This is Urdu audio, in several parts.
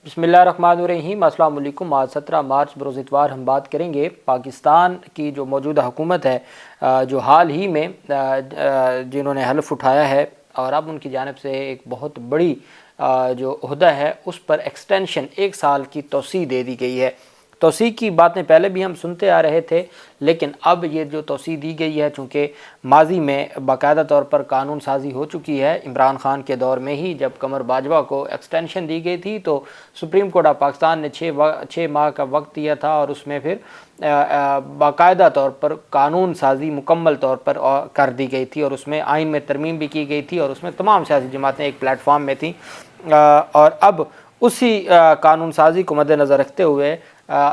بسم اللہ الرحمن الرحیم۔ السلام علیکم۔ آج 17 مارچ بروز اتوار ہم بات کریں گے پاکستان کی جو موجودہ حکومت ہے، جو حال ہی میں جنہوں نے حلف اٹھایا ہے اور اب ان کی جانب سے ایک بہت بڑی جو عہدہ ہے اس پر ایکسٹینشن 1 سال کی توسیع دے دی گئی ہے۔ توسیع کی باتیں پہلے بھی ہم سنتے آ رہے تھے، لیکن اب یہ جو توسیع دی گئی ہے چونکہ ماضی میں باقاعدہ طور پر قانون سازی ہو چکی ہے، عمران خان کے دور میں ہی جب قمر باجوہ کو ایکسٹینشن دی گئی تھی تو سپریم کورٹ آف پاکستان نے 6 ماہ کا وقت دیا تھا اور اس میں پھر باقاعدہ طور پر قانون سازی مکمل طور پر کر دی گئی تھی اور اس میں آئین میں ترمیم بھی کی گئی تھی اور اس میں تمام سیاسی جماعتیں ایک پلیٹ فارم میں تھیں، اور اب اسی قانون سازی کو مد نظر رکھتے ہوئے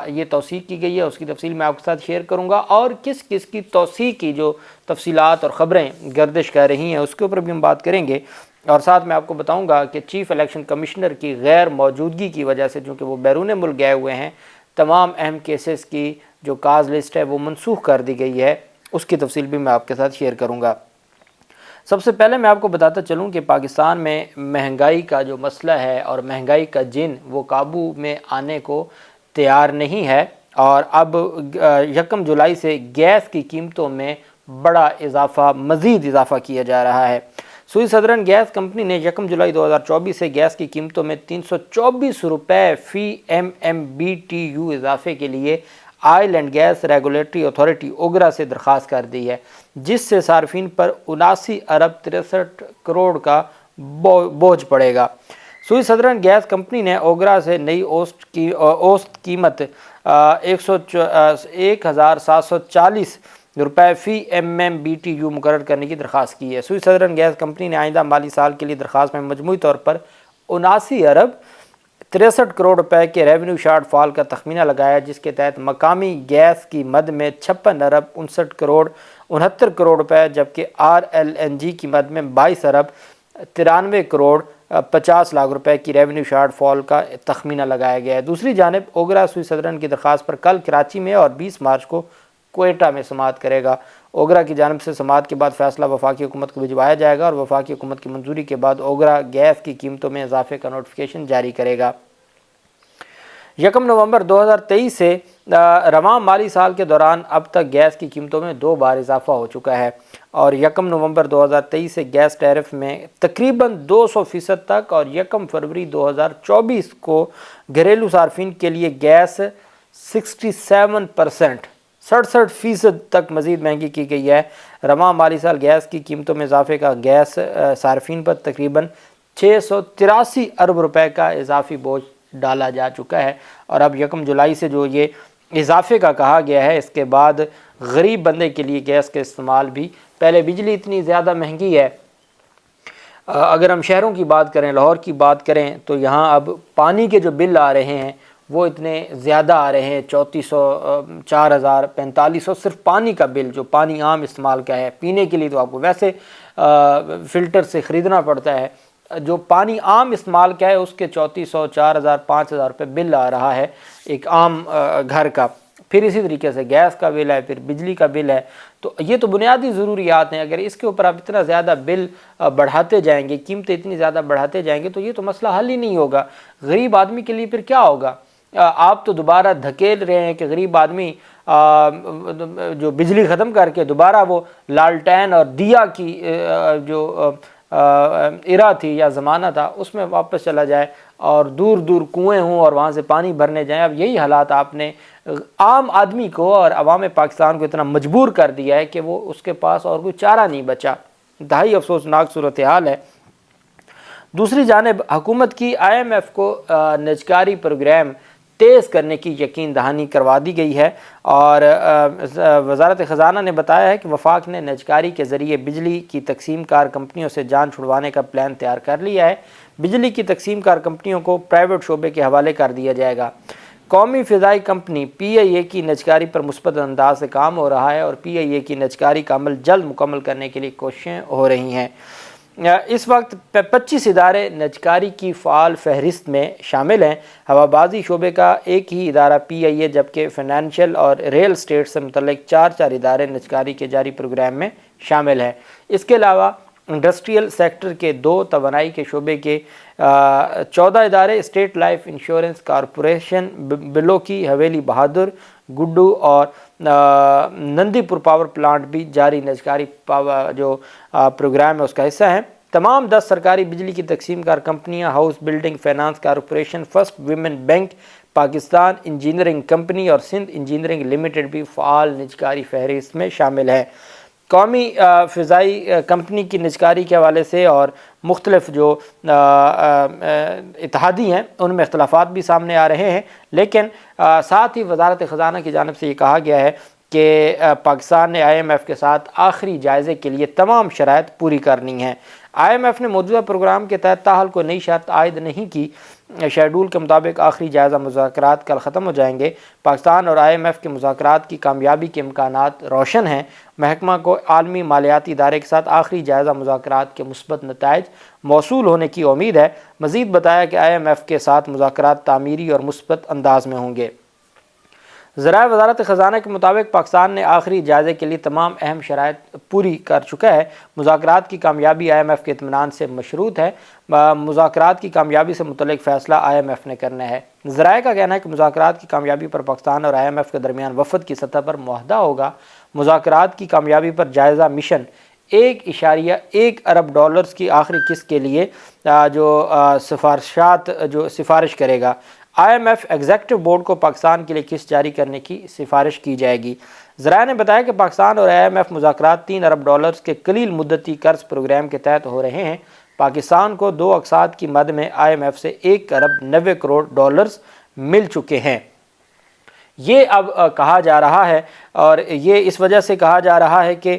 یہ توسیع کی گئی ہے۔ اس کی تفصیل میں آپ کے ساتھ شیئر کروں گا اور کس کس کی توسیع کی جو تفصیلات اور خبریں گردش کر رہی ہیں اس کے اوپر بھی ہم بات کریں گے، اور ساتھ میں آپ کو بتاؤں گا کہ چیف الیکشن کمشنر کی غیر موجودگی کی وجہ سے چونکہ وہ بیرون ملک گئے ہوئے ہیں، تمام اہم کیسز کی جو کاز لسٹ ہے وہ منسوخ کر دی گئی ہے، اس کی تفصیل بھی میں آپ کے ساتھ شیئر کروں گا۔ سب سے پہلے میں آپ کو بتاتا چلوں کہ پاکستان میں مہنگائی کا جو مسئلہ ہے اور مہنگائی کا جن وہ قابو میں آنے کو تیار نہیں ہے، اور اب 1 جولائی سے گیس کی قیمتوں میں بڑا مزید اضافہ کیا جا رہا ہے۔ سوئی سدرن گیس کمپنی نے 1 جولائی 2024 سے گیس کی قیمتوں میں 324 روپے فی MMBTU اضافے کے لیے oil and gas regulatory authority OGRA سے درخواست کر دی ہے، جس سے صارفین پر 79 ارب 63 کروڑ کا بوجھ پڑے گا۔ سوئی سدرن گیس کمپنی نے اوگرا سے نئی اوسط قیمت 1740 روپے فی MMBTU مقرر کرنے کی درخواست کی ہے۔ سوئی سدرن گیس کمپنی نے آئندہ مالی سال کے لیے درخواست میں مجموعی طور پر 79 ارب 63 کروڑ روپے کے ریونیو شارٹ فال کا تخمینہ لگایا، جس کے تحت مقامی گیس کی مد میں 56 ارب 69 کروڑ 69 کروڑ روپے، جبکہ RLNG کی مد میں 22 ارب 93 کروڑ 50 لاکھ روپے کی ریونیو شارٹ فال کا تخمینہ لگایا گیا ہے۔ دوسری جانب اوگرا سوئی سدرن کی درخواست پر کل کراچی میں اور 20 مارچ کو کوئٹہ میں سماعت کرے گا۔ اوگرا کی جانب سے سماعت کے بعد فیصلہ وفاقی حکومت کو بھجوایا جائے گا اور وفاقی حکومت کی منظوری کے بعد اوگرا گیس کی قیمتوں میں اضافے کا نوٹیفیکیشن جاری کرے گا۔ 1 نومبر 2023 سے رواں مالی سال کے دوران اب تک گیس کی قیمتوں میں 2 بار اضافہ ہو چکا ہے، اور 1 نومبر 2023 سے گیس ٹیرف میں تقریباً 200% تک، اور 1 فروری 2024 کو گھریلو صارفین کے لیے گیس 67% تک مزید مہنگی کی گئی ہے۔ رواں مالی سال گیس کی قیمتوں میں اضافے کا گیس صارفین پر تقریباً 683 ارب روپے کا اضافی بوجھ ڈالا جا چکا ہے، اور اب 1 جولائی سے جو یہ اضافے کا کہا گیا ہے اس کے بعد غریب بندے کے لیے گیس کا استعمال بھی، پہلے بجلی اتنی زیادہ مہنگی ہے، اگر ہم شہروں کی بات کریں، لاہور کی بات کریں، تو یہاں اب پانی کے جو بل آ رہے ہیں وہ اتنے زیادہ آ رہے ہیں، 3400 4000 4500 صرف پانی کا بل، جو پانی عام استعمال کا ہے، پینے کے لیے تو آپ کو ویسے فلٹر سے خریدنا پڑتا ہے، جو پانی عام استعمال کا ہے اس کے 3400 4000 5000 روپے بل آ رہا ہے ایک عام گھر کا۔ پھر اسی طریقے سے گیس کا بل ہے، پھر بجلی کا بل ہے، تو یہ تو بنیادی ضروریات ہیں۔ اگر اس کے اوپر آپ اتنا زیادہ بل بڑھاتے جائیں گے، قیمتیں اتنی زیادہ بڑھاتے جائیں گے، تو یہ تو مسئلہ حل ہی نہیں ہوگا۔ غریب آدمی کے لیے پھر کیا ہوگا؟ آپ تو دوبارہ دھکیل رہے ہیں کہ غریب آدمی جو بجلی ختم کر کے دوبارہ وہ لالٹین اور دیا کی جو ایرا تھی یا زمانہ تھا اس میں واپس چلا جائے اور دور دور کنویں ہوں اور وہاں سے پانی بھرنے جائیں۔ اب یہی حالات آپ نے عام آدمی کو اور عوام پاکستان کو اتنا مجبور کر دیا ہے کہ وہ اس کے پاس اور کوئی چارہ نہیں بچا۔ انتہائی افسوسناک صورتحال ہے۔ دوسری جانب حکومت کی IMF کو نجکاری پروگرام تیز کرنے کی یقین دہانی کروا دی گئی ہے، اور وزارت خزانہ نے بتایا ہے کہ وفاق نے نجکاری کے ذریعے بجلی کی تقسیم کار کمپنیوں سے جان چھڑوانے کا پلان تیار کر لیا ہے۔ بجلی کی تقسیم کار کمپنیوں کو پرائیویٹ شعبے کے حوالے کر دیا جائے گا۔ قومی فضائی کمپنی PIA کی نجکاری پر مثبت انداز سے کام ہو رہا ہے، اور PIA کی نجکاری کا عمل جلد مکمل کرنے کے لیے کوششیں ہو رہی ہیں۔ اس وقت 25 ادارے نجکاری کی فعال فہرست میں شامل ہیں۔ ہوابازی شعبے کا ایک ہی ادارہ PIA، جبکہ فائنینشیل اور ریل اسٹیٹ سے متعلق 4 ادارے نجکاری کے جاری پروگرام میں شامل ہیں۔ اس کے علاوہ انڈسٹریل سیکٹر کے 2، توانائی کے شعبے کے 14 ادارے، اسٹیٹ لائف انشورنس کارپوریشن، بلو کی حویلی، بہادر، گڈو اور نندی پور پاور پلانٹ بھی جاری نجکاری جو پروگرام ہے اس کا حصہ ہیں۔ تمام 10 سرکاری بجلی کی تقسیم کار کمپنیاں، house building finance corporation, first women bank, Pakistan engineering company اور سندھ انجینئرنگ لمیٹڈ بھی فعال نجکاری فہرست میں شامل ہیں۔ قومی فضائی کمپنی کی نجکاری کے حوالے سے اور مختلف جو اتحادی ہیں ان میں اختلافات بھی سامنے آ رہے ہیں، لیکن ساتھ ہی وزارت خزانہ کی جانب سے یہ کہا گیا ہے کہ پاکستان نے IMF کے ساتھ آخری جائزے کے لیے تمام شرائط پوری کرنی ہیں۔ IMF نے موجودہ پروگرام کے تحت تاحال کوئی نئی شرط عائد نہیں کی۔ شیڈول کے مطابق آخری جائزہ مذاکرات کل ختم ہو جائیں گے۔ پاکستان اور IMF کے مذاکرات کی کامیابی کے امکانات روشن ہیں۔ محکمہ کو عالمی مالیاتی ادارے کے ساتھ آخری جائزہ مذاکرات کے مثبت نتائج موصول ہونے کی امید ہے۔ مزید بتایا کہ IMF کے ساتھ مذاکرات تعمیری اور مثبت انداز میں ہوں گے۔ ذرائع وزارت خزانہ کے مطابق پاکستان نے آخری جائزے کے لیے تمام اہم شرائط پوری کر چکا ہے۔ مذاکرات کی کامیابی IMF کے اطمینان سے مشروط ہے۔ مذاکرات کی کامیابی سے متعلق فیصلہ IMF نے کرنا ہے۔ ذرائع کا کہنا ہے کہ مذاکرات کی کامیابی پر پاکستان اور IMF کے درمیان وفد کی سطح پر معاہدہ ہوگا۔ مذاکرات کی کامیابی پر جائزہ مشن $1.1 ارب کی آخری قسط کے لیے سفارش کرے گا۔ IMF ایگزیکٹو بورڈ کو پاکستان کے لیے قسط جاری کرنے کی سفارش کی جائے گی۔ ذرائع نے بتایا کہ پاکستان اور IMF مذاکرات $3 ارب کے قلیل مدتی قرض پروگرام کے تحت ہو رہے ہیں۔ پاکستان کو 2 اقساط کی مد میں IMF سے $1.90 کروڑ مل چکے ہیں۔ یہ اب کہا جا رہا ہے اور یہ اس وجہ سے کہا جا رہا ہے کہ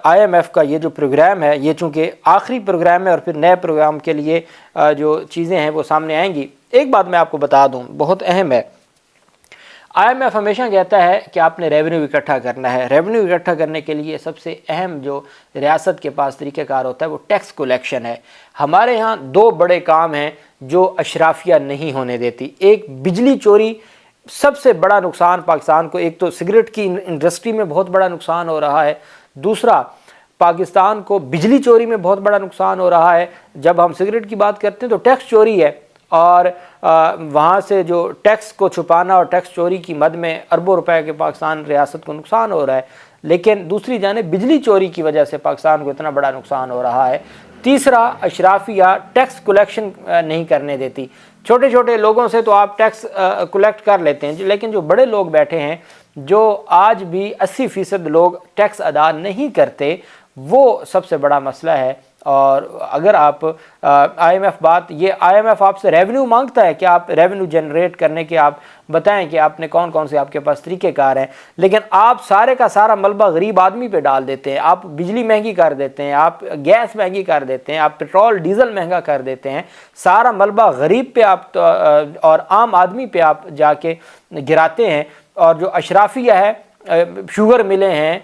IMF کا یہ جو پروگرام ہے یہ چونکہ آخری پروگرام ہے اور پھر نئے پروگرام کے لیے جو چیزیں ہیں وہ سامنے آئیں گی۔ ایک بات میں آپ کو بتا دوں بہت اہم ہے، IMF ہمیشہ کہتا ہے کہ آپ نے ریونیو اکٹھا کرنا ہے۔ ریونیو اکٹھا کرنے کے لیے سب سے اہم جو ریاست کے پاس طریقہ کار ہوتا ہے وہ ٹیکس کولیکشن ہے۔ ہمارے ہاں 2 بڑے کام ہیں جو اشرافیہ نہیں ہونے دیتی۔ ایک بجلی چوری، سب سے بڑا نقصان پاکستان کو، ایک تو سگریٹ کی انڈسٹری میں بہت بڑا نقصان ہو رہا ہے، دوسرا پاکستان کو بجلی چوری میں بہت بڑا نقصان ہو رہا ہے۔ جب ہم سگریٹ کی بات کرتے ہیں تو ٹیکس چوری ہے اور وہاں سے جو ٹیکس کو چھپانا اور ٹیکس چوری کی مد میں اربوں روپے کے پاکستان ریاست کو نقصان ہو رہا ہے، لیکن دوسری جانب بجلی چوری کی وجہ سے پاکستان کو اتنا بڑا نقصان ہو رہا ہے۔ تیسرا، اشرافیہ ٹیکس کولیکشن نہیں کرنے دیتی۔ چھوٹے چھوٹے لوگوں سے تو آپ ٹیکس کولیکٹ کر لیتے ہیں، لیکن جو بڑے لوگ بیٹھے ہیں جو آج بھی 80% لوگ ٹیکس ادا نہیں کرتے، وہ سب سے بڑا مسئلہ ہے۔ اور اگر آپ IMF آپ سے ریونیو مانگتا ہے کہ آپ ریونیو جنریٹ کرنے کے آپ بتائیں کہ آپ نے کون سے آپ کے پاس طریقہ کار ہیں، لیکن آپ سارے کا سارا ملبہ غریب آدمی پہ ڈال دیتے ہیں۔ آپ بجلی مہنگی کر دیتے ہیں، آپ گیس مہنگی کر دیتے ہیں، آپ پیٹرول ڈیزل مہنگا کر دیتے ہیں، سارا ملبہ غریب پہ آپ اور عام آدمی پہ آپ جا کے گراتے ہیں۔ اور جو اشرافیہ ہے، شوگر ملیں ہیں،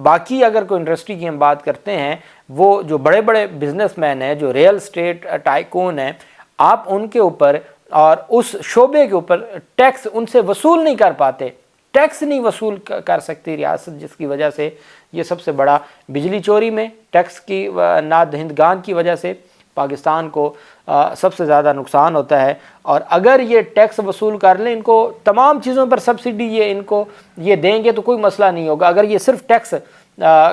باقی اگر کوئی انڈسٹری کی ہم بات کرتے ہیں، وہ جو بڑے بڑے بزنس مین ہیں، جو ریئل اسٹیٹ ٹائکون ہیں، آپ ان کے اوپر اور اس شعبے کے اوپر ٹیکس ان سے وصول نہیں کر پاتے، ٹیکس نہیں وصول کر سکتی ریاست، جس کی وجہ سے یہ سب سے بڑا بجلی چوری میں ٹیکس کی نادہندگان کی وجہ سے پاکستان کو سب سے زیادہ نقصان ہوتا ہے۔ اور اگر یہ ٹیکس وصول کر لیں، ان کو تمام چیزوں پر سبسڈی ان کو یہ دیں گے تو کوئی مسئلہ نہیں ہوگا۔ اگر یہ صرف ٹیکس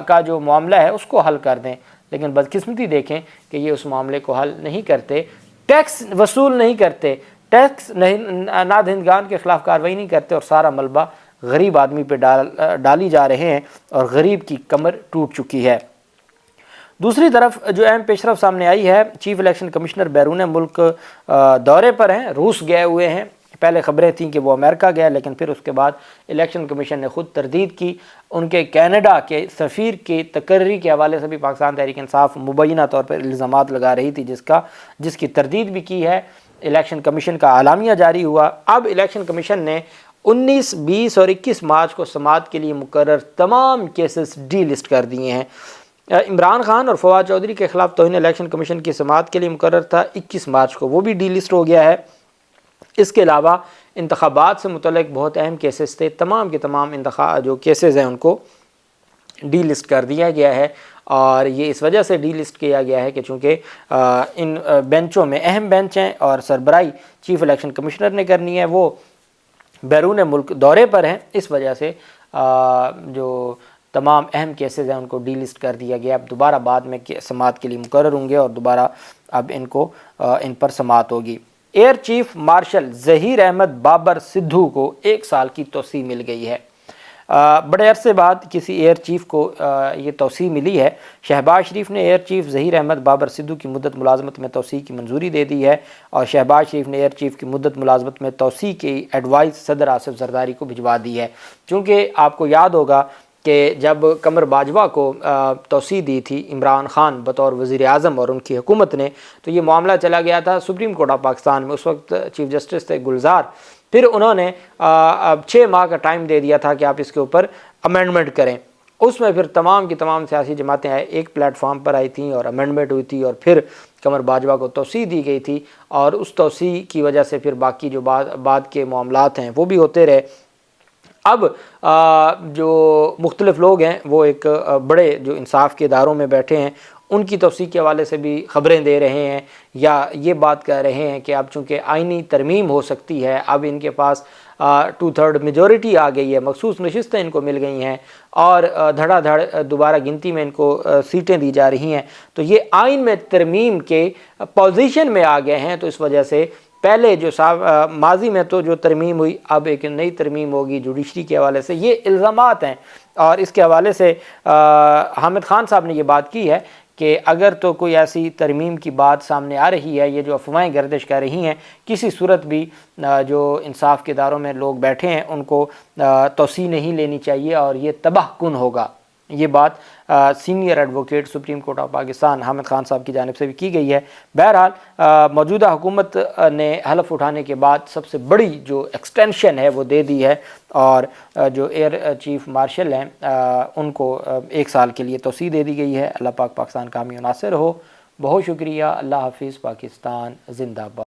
کا جو معاملہ ہے اس کو حل کر دیں، لیکن بدقسمتی دیکھیں کہ یہ اس معاملے کو حل نہیں کرتے، ٹیکس وصول نہیں کرتے، ٹیکس نادہندگان کے خلاف کارروائی نہیں کرتے، اور سارا ملبہ غریب آدمی پہ ڈالی جا رہے ہیں اور غریب کی کمر ٹوٹ چکی ہے۔ دوسری طرف جو اہم پیش رفت سامنے آئی ہے، چیف الیکشن کمشنر بیرون ملک دورے پر ہیں، روس گئے ہوئے ہیں۔ پہلے خبریں تھیں کہ وہ امریکہ گئے، لیکن پھر اس کے بعد الیکشن کمیشن نے خود تردید کی۔ ان کے کینیڈا کے سفیر کی تقرری کے حوالے سے بھی پاکستان تحریک انصاف مبینہ طور پر الزامات لگا رہی تھی، جس کی تردید بھی کی ہے۔ الیکشن کمیشن کا اعلامیہ جاری ہوا۔ اب الیکشن کمیشن نے 19، 20 اور 21 مارچ کو سماعت کے لیے مقرر تمام کیسز ڈی لسٹ کر دیے ہیں۔ عمران خان اور فواد چودھری کے خلاف توہین الیکشن کمیشن کی سماعت کے لیے مقرر تھا 21 مارچ کو، وہ بھی ڈی لسٹ ہو گیا ہے۔ اس کے علاوہ انتخابات سے متعلق بہت اہم کیسز تھے، تمام کے تمام جو کیسز ہیں ان کو ڈی لسٹ کر دیا گیا ہے۔ اور یہ اس وجہ سے ڈی لسٹ کیا گیا ہے کہ چونکہ ان بینچوں میں اہم بینچ ہیں اور سربراہی چیف الیکشن کمشنر نے کرنی ہے، وہ بیرون ملک دورے پر ہیں، اس وجہ سے جو تمام اہم کیسز ہیں ان کو ڈی لسٹ کر دیا گیا۔ اب دوبارہ بعد میں سماعت کے لیے مقرر ہوں گے اور دوبارہ اب ان پر سماعت ہوگی۔ Air chief marshal Zaheer Ahmed Babar Sidhu کو 1 سال کی توسیع مل گئی ہے۔ بڑے عرصے بعد کسی ایئر چیف کو یہ توسیع ملی ہے۔ شہباز شریف نے ایئر چیف ظہیر احمد بابر سدھو کی مدت ملازمت میں توسیع کی منظوری دے دی ہے، اور شہباز شریف نے ایئر چیف کی مدت ملازمت میں توسیع کی ایڈوائز صدر آصف زرداری کو بھجوا دی ہے۔ چونکہ آپ کو یاد ہوگا کہ جب قمر باجوہ کو توسیع دی تھی عمران خان بطور وزیر اعظم اور ان کی حکومت نے، تو یہ معاملہ چلا گیا تھا سپریم کورٹ آف پاکستان میں۔ اس وقت چیف جسٹس تھے گلزار، پھر انہوں نے 6 ماہ کا ٹائم دے دیا تھا کہ آپ اس کے اوپر امینڈمنٹ کریں۔ اس میں پھر تمام کی تمام سیاسی جماعتیں ایک پلیٹ فارم پر آئی تھیں اور امینڈمنٹ ہوئی تھی، اور پھر قمر باجوہ کو توسیع دی گئی تھی، اور اس توسیع کی وجہ سے پھر باقی جو بعد کے معاملات ہیں وہ بھی ہوتے رہے۔ اب جو مختلف لوگ ہیں وہ ایک بڑے جو انصاف کے اداروں میں بیٹھے ہیں، ان کی توسیع کے حوالے سے بھی خبریں دے رہے ہیں، یا یہ بات کہہ رہے ہیں کہ اب چونکہ آئینی ترمیم ہو سکتی ہے، اب ان کے پاس 2/3 میجورٹی آ گئی ہے، مخصوص نشستیں ان کو مل گئی ہیں، اور دھڑا دھڑ دوبارہ گنتی میں ان کو سیٹیں دی جا رہی ہیں، تو یہ آئین میں ترمیم کے پوزیشن میں آ گئے ہیں۔ تو اس وجہ سے پہلے جو ماضی میں تو جو ترمیم ہوئی، اب ایک نئی ترمیم ہوگی جوڈیشری کے حوالے سے، یہ الزامات ہیں۔ اور اس کے حوالے سے حامد خان صاحب نے یہ بات کی ہے کہ اگر تو کوئی ایسی ترمیم کی بات سامنے آ رہی ہے، یہ جو افواہیں گردش کر رہی ہیں، کسی صورت بھی جو انصاف کے اداروں میں لوگ بیٹھے ہیں ان کو توسیع نہیں لینی چاہیے، اور یہ تباہ کن ہوگا۔ یہ بات senior advocate supreme court of Pakistan Hamid Khan صاحب کی جانب سے بھی کی گئی ہے۔ بہرحال موجودہ حکومت نے حلف اٹھانے کے بعد سب سے بڑی جو ایکسٹینشن ہے وہ دے دی ہے، اور جو ایئر چیف مارشل ہیں ان کو 1 سال کے لیے توسیع دے دی گئی ہے۔ اللہ پاک پاکستان کا حامی و ناصر ہو۔ بہت شکریہ۔ اللہ حافظ۔ پاکستان زندہ باد۔